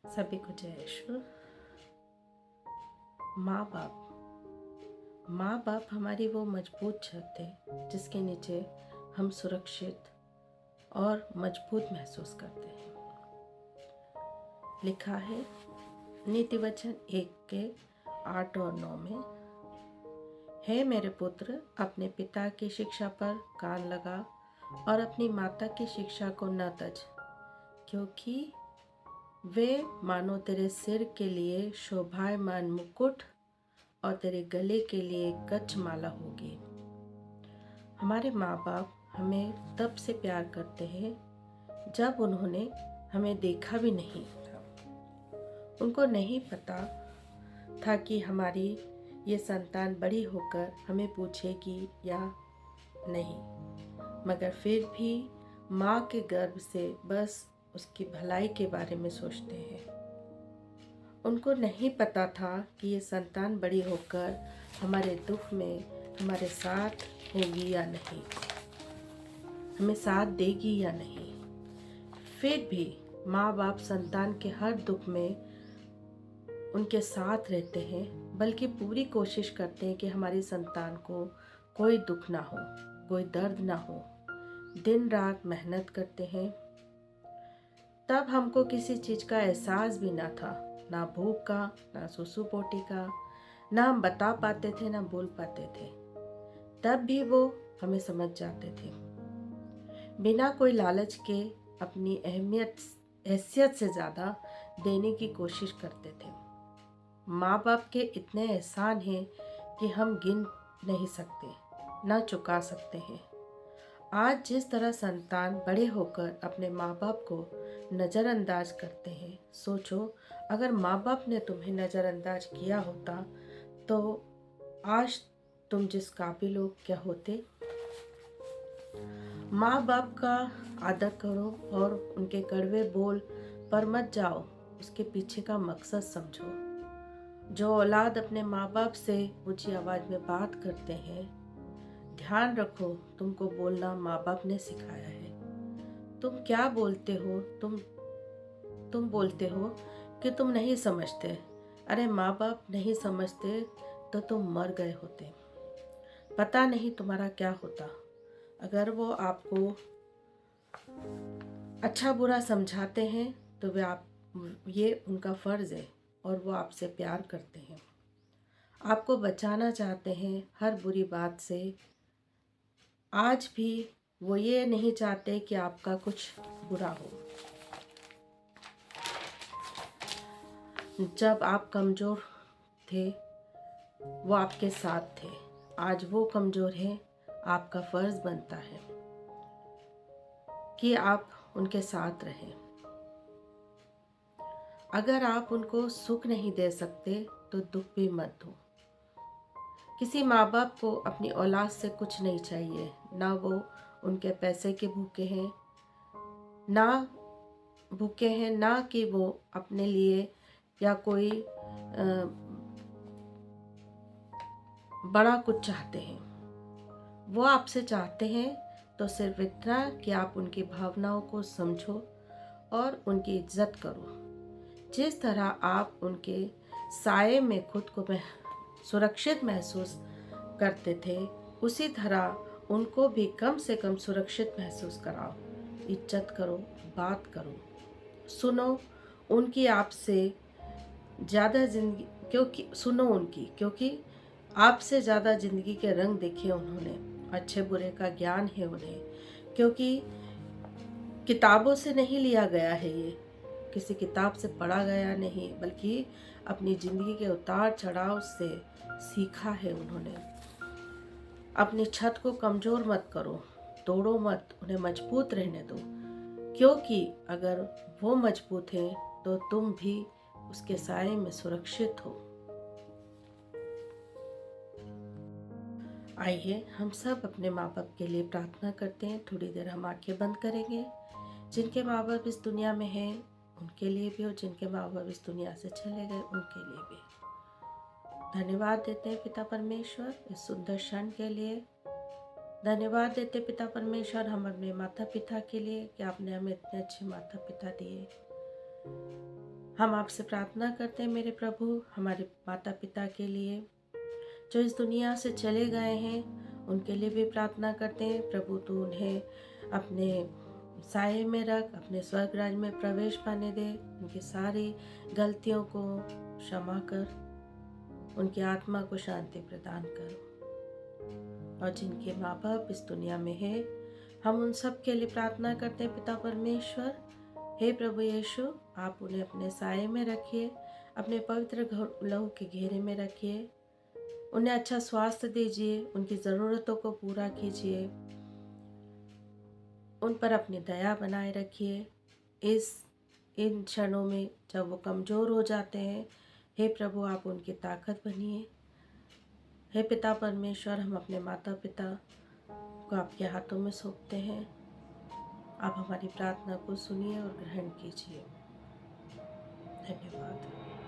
सभी को जय यीशु। माँ बाप हमारी वो मजबूत छत है जिसके नीचे हम सुरक्षित और मजबूत महसूस करते हैं। लिखा है नीति वचन 1 के 8 और 9 में, हे मेरे पुत्र, अपने पिता की शिक्षा पर कान लगा और अपनी माता की शिक्षा को न तज, क्योंकि वे मानो तेरे सिर के लिए शोभायमान मुकुट और तेरे गले के लिए गच्छ माला होगी। हमारे माँ बाप हमें तब से प्यार करते हैं जब उन्होंने हमें देखा भी नहीं था। उनको नहीं पता था कि हमारी ये संतान बड़ी होकर हमें पूछेगी या नहीं, मगर फिर भी माँ के गर्भ से बस उसकी भलाई के बारे में सोचते हैं। उनको नहीं पता था कि ये संतान बड़ी होकर हमारे दुख में हमारे साथ होगी या नहीं, हमें साथ देगी या नहीं। फिर भी माँ बाप संतान के हर दुख में उनके साथ रहते हैं, बल्कि पूरी कोशिश करते हैं कि हमारी संतान को कोई दुख ना हो, कोई दर्द ना हो। दिन रात मेहनत करते हैं। तब हमको किसी चीज़ का एहसास भी ना था, ना भूख का, ना सुसु पोटी का, ना हम बता पाते थे, ना बोल पाते थे। तब भी वो हमें समझ जाते थे। बिना कोई लालच के अपनी हैसियत से ज़्यादा देने की कोशिश करते थे। माँ बाप के इतने एहसान हैं कि हम गिन नहीं सकते, ना चुका सकते हैं। आज जिस तरह संतान बड़े होकर अपने माँ बाप को नज़रअंदाज करते हैं, सोचो अगर माँ बाप ने तुम्हें नज़रअंदाज किया होता तो आज तुम जिस काबिल हो क्या होते। माँ बाप का आदर करो और उनके कड़वे बोल पर मत जाओ, उसके पीछे का मकसद समझो। जो औलाद अपने माँ बाप से ऊंची आवाज़ में बात करते हैं, ध्यान रखो तुमको बोलना माँ बाप ने सिखाया है। तुम क्या बोलते हो? तुम बोलते हो कि तुम नहीं समझते। अरे माँ बाप नहीं समझते तो तुम मर गए होते। पता नहीं तुम्हारा क्या होता। अगर वो आपको अच्छा बुरा समझाते हैं तो ये उनका फ़र्ज़ है और वो आपसे प्यार करते हैं, आपको बचाना चाहते हैं हर बुरी बात से। आज भी वो ये नहीं चाहते कि आपका कुछ बुरा हो। जब आप कमज़ोर थे वो आपके साथ थे, आज वो कमज़ोर हैं। आपका फ़र्ज़ बनता है कि आप उनके साथ रहें। अगर आप उनको सुख नहीं दे सकते तो दुख भी मत दो। किसी माँ बाप को अपनी औलाद से कुछ नहीं चाहिए, ना वो उनके पैसे के भूखे हैं, ना कि वो अपने लिए या कोई बड़ा कुछ चाहते हैं। वो आपसे चाहते हैं तो सिर्फ इतना कि आप उनकी भावनाओं को समझो और उनकी इज्जत करो। जिस तरह आप उनके साए में खुद को सुरक्षित महसूस करते थे, उसी तरह उनको भी कम से कम सुरक्षित महसूस कराओ। इज्जत करो, बात करो, सुनो उनकी आपसे ज़्यादा ज़िंदगी क्योंकि आपसे ज़्यादा ज़िंदगी के रंग देखे उन्होंने, अच्छे बुरे का ज्ञान है उन्हें। क्योंकि किताबों से नहीं लिया गया है, ये किसी किताब से पढ़ा गया नहीं, बल्कि अपनी ज़िंदगी के उतार चढ़ाव से सीखा है उन्होंने। अपनी छत को कमज़ोर मत करो, तोड़ो मत, उन्हें मजबूत रहने दो, क्योंकि अगर वो मजबूत हैं तो तुम भी उसके साए में सुरक्षित हो। आइए हम सब अपने माँ बाप के लिए प्रार्थना करते हैं। थोड़ी देर हम आंखें बंद करेंगे। जिनके माँ बाप इस दुनिया में हैं उनके लिए भी, और जिनके माँ बाप इस दुनिया से चले गए उनके लिए भी धन्यवाद देते हैं पिता परमेश्वर इस सुंदर क्षण के लिए। धन्यवाद देते पिता परमेश्वर हम अपने माता पिता के लिए कि आपने हमें इतने अच्छे माता पिता दिए। हम आपसे प्रार्थना करते हैं मेरे प्रभु, हमारे माता पिता के लिए जो इस दुनिया से चले गए हैं, उनके लिए भी प्रार्थना करते हैं। प्रभु तू उन्हें अपने साये में रख, अपने स्वर्ग राज्य में प्रवेश पाने दे, उनकी सारी गलतियों को क्षमा कर, उनकी आत्मा को शांति प्रदान कर। और जिनके माँ बाप इस दुनिया में है, हम उन सब के लिए प्रार्थना करते हैं पिता परमेश्वर। हे प्रभु यीशु, आप उन्हें अपने साये में रखिए, अपने पवित्र लहू के घेरे में रखिए, उन्हें अच्छा स्वास्थ्य दीजिए, उनकी ज़रूरतों को पूरा कीजिए, उन पर अपनी दया बनाए रखिए। इन क्षणों में जब वो कमज़ोर हो जाते हैं, हे प्रभु आप उनकी ताकत बनिए। हे पिता परमेश्वर, हम अपने माता पिता को आपके हाथों में सौंपते हैं। आप हमारी प्रार्थना को सुनिए और ग्रहण कीजिए। धन्यवाद।